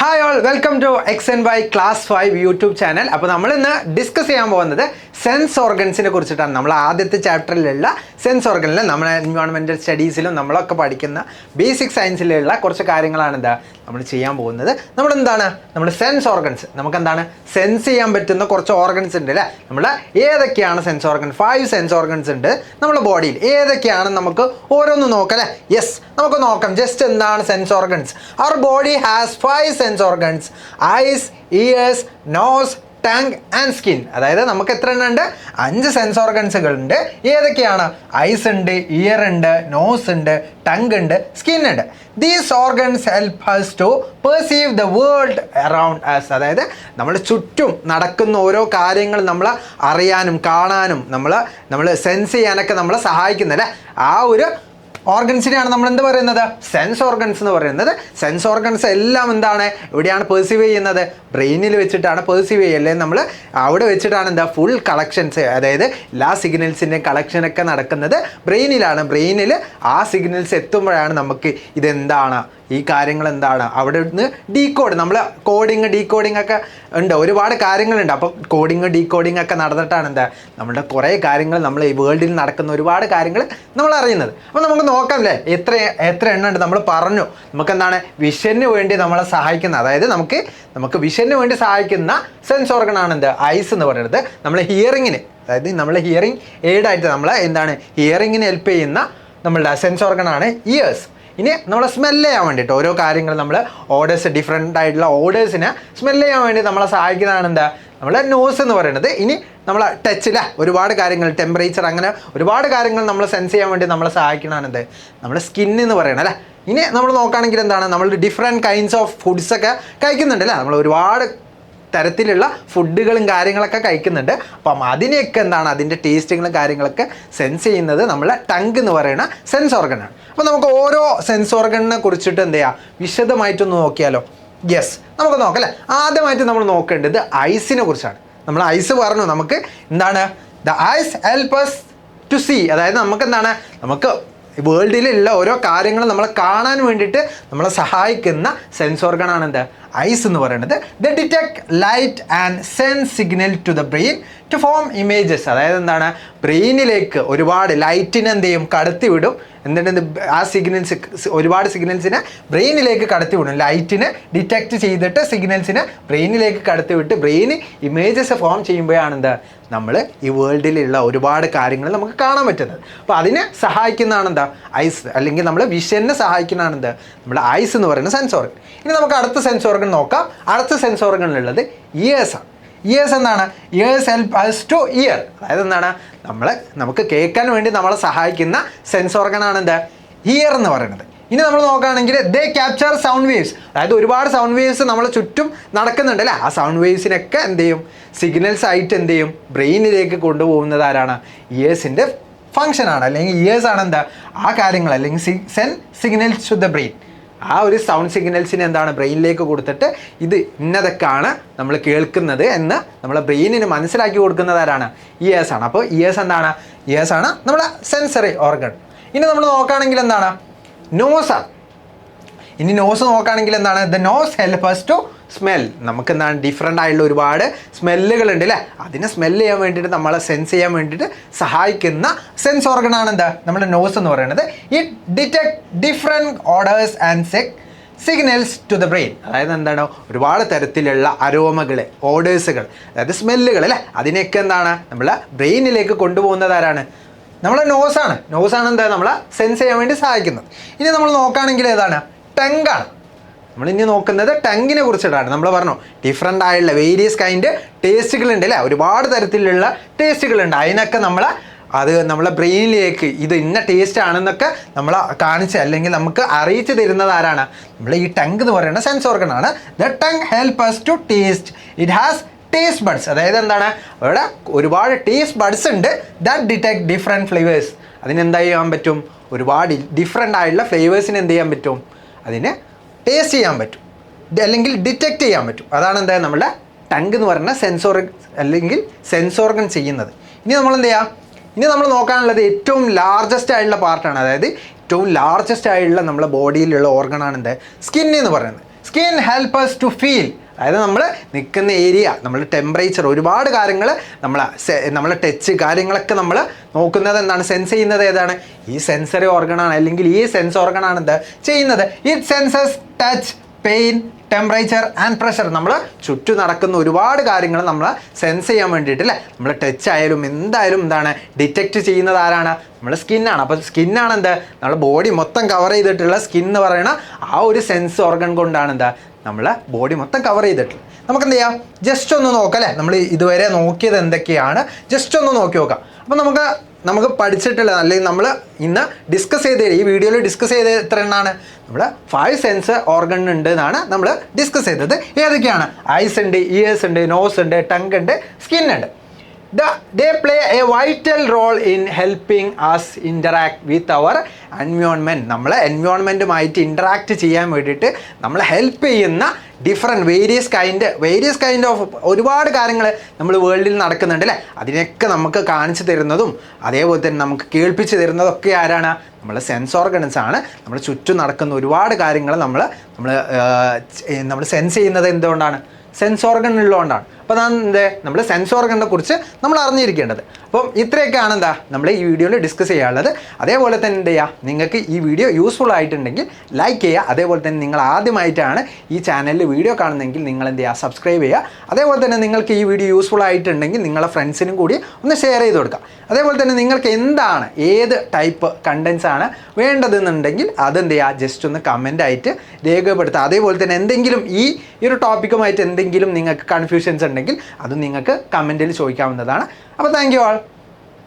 Hi all, welcome to X and Y class 5 YouTube channel. അപ്പോൾ നമ്മൾ ഇന്ന് discuss ചെയ്യാൻ പോകുന്നത് സെൻസ് ഓർഗൻസിനെ കുറിച്ചിട്ടാണ്. നമ്മൾ ആദ്യത്തെ ചാപ്റ്ററിലുള്ള സെൻസ് ഓർഗനിലും നമ്മുടെ എൻവയോൺമെൻറ്റൽ സ്റ്റഡീസിലും നമ്മളൊക്കെ പഠിക്കുന്ന ബേസിക് സയൻസിലുള്ള കുറച്ച് കാര്യങ്ങളാണ് നമ്മൾ ചെയ്യാൻ പോകുന്നത്. നമ്മൾ സെൻസ് ഓർഗൻസ്, നമുക്കെന്താണ് സെൻസ് ചെയ്യാൻ പറ്റുന്ന കുറച്ച് ഓർഗൻസ് ഉണ്ട് അല്ലേ. നമ്മൾ ഏതൊക്കെയാണ് സെൻസ് ഓർഗൻ? 5 സെൻസ് ഓർഗൻസ് ഉണ്ട് നമ്മുടെ ബോഡിയിൽ. ഏതൊക്കെയാണ് നമുക്ക് ഓരോന്ന് നോക്കാം അല്ലേ. യെസ്, നമുക്ക് നോക്കാം ജസ്റ്റ് എന്താണ് sense organs. Our body has 5 sense organs: eyes, ears, nose, tongue and skin. അതായത് നമുക്ക് എത്ര എണ്ണം ഉണ്ട്? 5 സെൻസ് ഓർഗൻസുകൾ ഉണ്ട്. ഏതൊക്കെയാണ്? ഐസ് ഉണ്ട്, ഇയർ ഉണ്ട്, നോസ് ഉണ്ട്, ടങ് ഉണ്ട്, സ്കിൻ ഉണ്ട്. These organs help us to perceive the world around us. അതായത് നമ്മുടെ ചുറ്റും നടക്കുന്ന ഓരോ കാര്യങ്ങൾ നമ്മൾ അറിയാനും കാണാനും നമ്മൾ സെൻസ് ചെയ്യാനൊക്കെ നമ്മളെ സഹായിക്കുന്നല്ലേ. ആ ഒരു ഓർഗൻസിനെയാണ് നമ്മൾ എന്ത് പറയുന്നത്? സെൻസ് ഓർഗൻസ് എന്ന് പറയുന്നത്. സെൻസ് ഓർഗൻസ് എല്ലാം എന്താണ്, എവിടെയാണ് പെർസീവ് ചെയ്യുന്നത്? ബ്രെയിനിൽ വെച്ചിട്ടാണ് പെർസീവ് ചെയ്യുക. അല്ലെങ്കിൽ നമ്മൾ അവിടെ വെച്ചിട്ടാണ് ഫുൾ കളക്ഷൻസ്, അതായത് എല്ലാ സിഗ്നൽസിൻ്റെയും കളക്ഷനൊക്കെ നടക്കുന്നത് ബ്രെയിനിലാണ്. ബ്രെയിനിൽ ആ സിഗ്നൽസ് എത്തുമ്പോഴാണ് നമുക്ക് ഇതെന്താണ്, ഈ കാര്യങ്ങൾ എന്താണ്, അവിടെ നിന്ന് ഡീകോഡ്, നമ്മൾ കോഡിങ് ഡീകോഡിങ് ഒക്കെ ഉണ്ട്, ഒരുപാട് കാര്യങ്ങളുണ്ട്. അപ്പോൾ കോഡിങ് ഡീകോഡിങ് ഒക്കെ നടന്നിട്ടാണ് നമ്മുടെ കുറേ കാര്യങ്ങൾ, നമ്മൾ ഈ വേൾഡിൽ നടക്കുന്ന ഒരുപാട് കാര്യങ്ങൾ നമ്മൾ അറിയുന്നത്. അപ്പോൾ നമുക്ക് നോക്കാം അല്ലേ, എത്ര എണ്ണം ഉണ്ട്. നമ്മൾ പറഞ്ഞു നമുക്കെന്താണ് വിഷന് വേണ്ടി നമ്മളെ സഹായിക്കുന്ന, അതായത് നമുക്ക് വിഷന് വേണ്ടി സഹായിക്കുന്ന സെൻസ് ഓർഗനാണ് ഐസ് എന്ന് പറയുന്നത്. നമ്മൾ ഹിയറിങ്ങിന്, അതായത് നമ്മൾ ഹിയറിങ് എയ്ഡായിട്ട് ഹിയറിങ്ങിന് ഹെൽപ്പ് ചെയ്യുന്ന നമ്മളുടെ സെൻസ് ഓർഗനാണ് ഇയേഴ്സ്. ഇനി നമ്മൾ സ്മെല്ല് ചെയ്യാൻ വേണ്ടിയിട്ട് ഓരോ കാര്യങ്ങൾ, നമ്മൾ ഓർഡേഴ്സ്, ഡിഫറെൻ്റ് ആയിട്ടുള്ള ഓർഡേഴ്സിനെ സ്മെല്ല് ചെയ്യാൻ വേണ്ടി നമ്മളെ സഹായിക്കുന്നതാണ് നമ്മളെ നോസ് എന്ന് പറയുന്നത്. ഇനി നമ്മൾ ടച്ചില്ല ഒരുപാട് കാര്യങ്ങൾ, ടെമ്പറേച്ചർ, അങ്ങനെ ഒരുപാട് കാര്യങ്ങൾ നമ്മൾ സെൻസ് ചെയ്യാൻ വേണ്ടി നമ്മളെ സഹായിക്കുന്നതാണ് നമ്മുടെ സ്കിൻ എന്ന് പറയണം അല്ലേ. ഇനി നമ്മൾ നോക്കുകയാണെങ്കിൽ നമ്മൾ ഡിഫറെൻറ്റ് കൈൻഡ്സ് ഓഫ് ഫുഡ്സൊക്കെ കഴിക്കുന്നുണ്ട് അല്ലേ. നമ്മൾ ഒരുപാട് തരത്തിലുള്ള ഫുഡുകളും കാര്യങ്ങളൊക്കെ കഴിക്കുന്നുണ്ട്. അപ്പം അതിനെയൊക്കെ അതിൻ്റെ ടേസ്റ്റുകളും കാര്യങ്ങളൊക്കെ സെൻസ് ചെയ്യുന്നത് നമ്മളെ ടങ് എന്ന് പറയുന്ന സെൻസ് ഓർഗനാണ്. അപ്പോൾ നമുക്ക് ഓരോ സെൻസ് ഓർഗനെ കുറിച്ചിട്ട് വിശദമായിട്ടൊന്ന് നോക്കിയാലോ. യെസ്, നമുക്ക് നോക്കാം അല്ലേ. ആദ്യമായിട്ട് നമ്മൾ നോക്കേണ്ടത് ഐസിനെ കുറിച്ചാണ്. നമ്മൾ ഐസ് പറഞ്ഞു, നമുക്ക് the eyes help us to see. അതായത് നമുക്ക് വേൾഡിലുള്ള ഓരോ കാര്യങ്ങളും നമ്മളെ കാണാൻ വേണ്ടിയിട്ട് നമ്മളെ സഹായിക്കുന്ന സെൻസ് ഓർഗനാണ് ഐസ് എന്ന് പറയുന്നത്. The detect light and send signal to the brain to form images. അതായത് ബ്രെയിനിലേക്ക് ഒരുപാട് ലൈറ്റിനെ കടത്തിവിടും. ആ സിഗ്നൽസ്, ഒരുപാട് സിഗ്നൽസിനെ ബ്രെയിനിലേക്ക് കടത്തിവിടും. ലൈറ്റിനെ ഡിറ്റക്റ്റ് ചെയ്തിട്ട് സിഗ്നൽസിനെ ബ്രെയിനിലേക്ക് കടത്തിവിട്ട് ബ്രെയിൻ ഇമേജസ് ഫോം ചെയ്യുമ്പോഴാണ് നമ്മൾ ഈ വേൾഡിലുള്ള ഒരുപാട് കാര്യങ്ങൾ നമുക്ക് കാണാൻ പറ്റുന്നത്. അപ്പോൾ അതിനെ സഹായിക്കുന്നതാണ് ഐസ്, അല്ലെങ്കിൽ നമ്മൾ വിഷനെ സഹായിക്കുന്നതാണ് നമ്മുടെ ഐസ് എന്ന് പറയുന്ന സെൻസ് ഓർഗൻ. ഇനി നമുക്ക് അടുത്ത സെൻസ് ഓർഗൻ നോക്കാം. അടുത്ത സെൻസ് ഓർഗനിലുള്ളത് ഇയേഴ്സ് ആണ്. Years years help us two year. അതായത് നമുക്ക് കേൾക്കാൻ വേണ്ടി നമ്മളെ സഹായിക്കുന്ന സെൻസ് ഓർഗനാണ് ഇയർ എന്ന് പറയുന്നത്. ഇനി നമ്മൾ നോക്കുകയാണെങ്കിൽ ദേ ക്യാപ്ചർ സൗണ്ട് വേവ്സ്. അതായത് ഒരുപാട് സൗണ്ട് വേവ്സ് നമ്മളെ ചുറ്റും നടക്കുന്നുണ്ട് അല്ലേ. ആ സൗണ്ട് വേവ്സിനൊക്കെ സിഗ്നൽസ് ആയിട്ട് ബ്രെയിനിലേക്ക് കൊണ്ടുപോകുന്നത് ആരാണ്? ഇയേഴ്സിൻ്റെ ഫങ്ഷനാണ്, അല്ലെങ്കിൽ ഇയേഴ്സ് ആണ് ആ കാര്യങ്ങൾ, അല്ലെങ്കിൽ send signals to the brain. ആ ഒരു സൗണ്ട് സിഗ്നൽസിനെ ബ്രെയിനിലേക്ക് കൊടുത്തിട്ട് ഇത് ഇന്നതൊക്കെയാണ് നമ്മൾ കേൾക്കുന്നത് എന്ന് നമ്മളെ ബ്രെയിനിന് മനസ്സിലാക്കി കൊടുക്കുന്നത് ആരാണ്? ഇയേഴ്സ് ആണ്. അപ്പോൾ ഇയേഴ്സ് ആണ് നമ്മളെ സെൻസറി ഓർഗൻ. ഇനി നമ്മൾ നോക്കുകയാണെങ്കിൽ നോസാണ്. ഇനി നോസ് നോക്കുകയാണെങ്കിൽ the nose help us to smell. നമുക്ക് ഡിഫറെൻ്റ് ആയിട്ടുള്ള ഒരുപാട് സ്മെല്ലുകളുണ്ട് അല്ലേ. അതിനെ സ്മെല്ല് ചെയ്യാൻ വേണ്ടിയിട്ട്, നമ്മളെ സെൻസ് ചെയ്യാൻ വേണ്ടിയിട്ട് സഹായിക്കുന്ന സെൻസ് ഓർഗനാണ് നമ്മുടെ നോസ് എന്ന് പറയുന്നത്. ഈ detect different odours and signals to the brain. അതായത് ഒരുപാട് തരത്തിലുള്ള അരോമകൾ, ഓർഡേഴ്സുകൾ, അതായത് സ്മെല്ലുകൾ അല്ലേ. അതിനെയൊക്കെ നമ്മളെ ബ്രെയിനിലേക്ക് കൊണ്ടുപോകുന്നത് ആരാണ്? നമ്മളെ നോസാണ്. നമ്മളെ സെൻസ് ചെയ്യാൻ വേണ്ടി സഹായിക്കുന്നത്. ഇനി നമ്മൾ നോക്കുകയാണെങ്കിൽ ടങ്കാണ്. നമ്മളിനി നോക്കുന്നത് ടങ്ങിനെ കുറിച്ചിട്ടാണ്. നമ്മൾ പറഞ്ഞു ഡിഫറെൻ്റ് ആയിട്ടുള്ള വേരിയസ് കൈൻഡ് ടേസ്റ്റുകളുണ്ട് അല്ലേ. ഒരുപാട് തരത്തിലുള്ള ടേസ്റ്റുകളുണ്ട്. അതിനൊക്കെ നമ്മളെ ബ്രെയിനിലേക്ക് ഇത് ഇന്ന ടേസ്റ്റ് ആണെന്നൊക്കെ നമ്മളെ കാണിച്ച്, അല്ലെങ്കിൽ നമുക്ക് അറിയിച്ചു തരുന്നത് ആരാണ്? നമ്മൾ ഈ ടങ് എന്ന് പറയുന്ന സെൻസ് ഓർഗനാണ്. The tongue help us to taste. It has taste buds. അതായത് അവിടെ ഒരുപാട് ടേസ്റ്റ് ബഡ്സ് ഉണ്ട്. That detect different flavours. ചെയ്യാൻ പറ്റും? ഒരുപാട് ഡിഫറെൻ്റ് ആയിട്ടുള്ള ഫ്ലേവേഴ്സിന് ചെയ്യാൻ പറ്റും? അതിന് ടേസ്റ്റ് ചെയ്യാൻ പറ്റും, അല്ലെങ്കിൽ ഡിറ്റക്റ്റ് ചെയ്യാൻ പറ്റും. അതാണ് നമ്മുടെ ടങ് എന്ന് പറയുന്ന സെൻസ് ഓർഗൻ ചെയ്യുന്നത്. ഇനി നമ്മൾ നോക്കാനുള്ളത് ഏറ്റവും ലാർജസ്റ്റ് ആയിട്ടുള്ള പാർട്ടാണ്. അതായത് ഏറ്റവും ലാർജസ്റ്റ് ആയിട്ടുള്ള നമ്മളെ ബോഡിയിലുള്ള ഓർഗനാണ് സ്കിൻ എന്ന് പറയുന്നത്. Skin help us to feel, അതായത് നമ്മൾ നിൽക്കുന്ന ഏരിയ, നമ്മൾ ടെമ്പറേച്ചർ, ഒരുപാട് കാര്യങ്ങൾ നമ്മളെ ടച്ച് കാര്യങ്ങളൊക്കെ നമ്മൾ നോക്കുന്നത് എന്താണ്, സെൻസ് ചെയ്യുന്നത് ഏതാണ്, ഈ സെൻസറി ഓർഗനാണ്. അല്ലെങ്കിൽ ഈ സെൻസ് ഓർഗനാണ് എന്ത് ചെയ്യുന്നത്, it census touch, pain, temperature and pressure. നമ്മൾ ചുറ്റും നടക്കുന്ന ഒരുപാട് കാര്യങ്ങൾ നമ്മൾ സെൻസ് ചെയ്യാൻ വേണ്ടിയിട്ടല്ലേ, നമ്മൾ ടച്ച് ആയാലും എന്തായാലും എന്താണ് ഡിറ്റക്റ്റ് ചെയ്യുന്നത് ആരാണ്, നമ്മൾ സ്കിന്നാണ്. അപ്പോൾ സ്കിന്നാണ് എന്ത്, നമ്മുടെ ബോഡി മൊത്തം കവർ ചെയ്തിട്ടുള്ള സ്കിൻ എന്ന് പറയുന്ന ആ ഒരു സെൻസ് ഓർഗൻ കൊണ്ടാണ് എന്താ നമ്മൾ ബോഡി മൊത്തം കവർ ചെയ്തിട്ടുള്ളത്. നമുക്ക് എന്ത് ചെയ്യാം, ജസ്റ്റ് ഒന്ന് നോക്കാം അല്ലേ, നമ്മൾ ഇതുവരെ നോക്കിയത് എന്തൊക്കെയാണ് ജസ്റ്റ് ഒന്ന് നോക്കി നോക്കാം. അപ്പോൾ നമുക്ക് പഠിച്ചിട്ടുള്ളത്, അല്ലെങ്കിൽ നമ്മൾ ഇന്ന് ഡിസ്കസ് ചെയ്ത് ഈ വീഡിയോയിൽ ഡിസ്കസ് ചെയ്ത് എത്ര എണ്ണമാണ്, നമ്മൾ 5 സെൻസ് ഓർഗൻ ഉണ്ട് എന്നാണ് നമ്മൾ ഡിസ്കസ് ചെയ്തത്. ഏതൊക്കെയാണ്, ഐസ് ഉണ്ട്, ഇയേഴ്സ് ഉണ്ട്, നോസ് ഉണ്ട്, ടങ് ഉണ്ട്, സ്കിൻ ഉണ്ട്. They play a vital role in helping us interact with our environment. നമ്മളെ എൻവയോൺമെൻറ്റുമായിട്ട് ഇൻറ്ററാക്ട് ചെയ്യാൻ വേണ്ടിയിട്ട് നമ്മളെ ഹെൽപ്പ് ചെയ്യുന്ന വേരിയസ് കൈൻഡ് ഓഫ് ഒരുപാട് കാര്യങ്ങൾ നമ്മൾ വേൾഡിൽ നടക്കുന്നുണ്ട് അല്ലേ. അതിനൊക്കെ നമുക്ക് കാണിച്ചു തരുന്നതും അതേപോലെ തന്നെ നമുക്ക് കേൾപ്പിച്ച് തരുന്നതൊക്കെ ആരാണ്, നമ്മൾ സെൻസ് ഓർഗൻസ് ആണ്. നമ്മുടെ ചുറ്റും നടക്കുന്ന ഒരുപാട് കാര്യങ്ങൾ നമ്മൾ സെൻസ് ചെയ്യുന്നത് എന്തുകൊണ്ടാണ്, സെൻസ് ഓർഗൻ ഉള്ളതുകൊണ്ടാണ്. അപ്പോൾ നമ്മൾ സെൻസ് ഓർഗനെ കുറിച്ച് നമ്മൾ അറിഞ്ഞിരിക്കേണ്ടത്. അപ്പം ഇത്രയൊക്കെയാണ് നമ്മൾ ഈ വീഡിയോയിൽ ഡിസ്കസ് ചെയ്യാനുള്ളത്. അതേപോലെ തന്നെ എന്ത് ചെയ്യുക, നിങ്ങൾക്ക് ഈ വീഡിയോ യൂസ്ഫുൾ ആയിട്ടുണ്ടെങ്കിൽ ലൈക്ക് ചെയ്യുക. അതേപോലെ തന്നെ നിങ്ങൾ ആദ്യമായിട്ടാണ് ഈ ചാനലിൽ വീഡിയോ കാണുന്നതെങ്കിൽ നിങ്ങൾ എന്ത് ചെയ്യുക, സബ്സ്ക്രൈബ് ചെയ്യുക. അതേപോലെ തന്നെ നിങ്ങൾക്ക് ഈ വീഡിയോ യൂസ്ഫുൾ ആയിട്ടുണ്ടെങ്കിൽ നിങ്ങളുടെ ഫ്രണ്ട്സിനും കൂടി ഒന്ന് ഷെയർ ചെയ്ത് കൊടുക്കുക. അതേപോലെ തന്നെ നിങ്ങൾക്ക് എന്താണ്, ഏത് ടൈപ്പ് കണ്ടൻസ് ആണ് വേണ്ടതെന്നുണ്ടെങ്കിൽ അതെന്ത് ചെയ്യുക, ജസ്റ്റ് ഒന്ന് കമൻ്റ് ആയിട്ട് രേഖപ്പെടുത്തുക. അതേപോലെ തന്നെ എന്തെങ്കിലും ഈ ഒരു ടോപ്പിക്കുമായിട്ട് എന്തെങ്കിലും നിങ്ങൾക്ക് കൺഫ്യൂഷൻസ് ഉണ്ടെങ്കിൽ അത് നിങ്ങൾക്ക് കമൻറ്റിൽ ചോദിക്കാവുന്നതാണ്. അപ്പോൾ താങ്ക് യു ആൾ.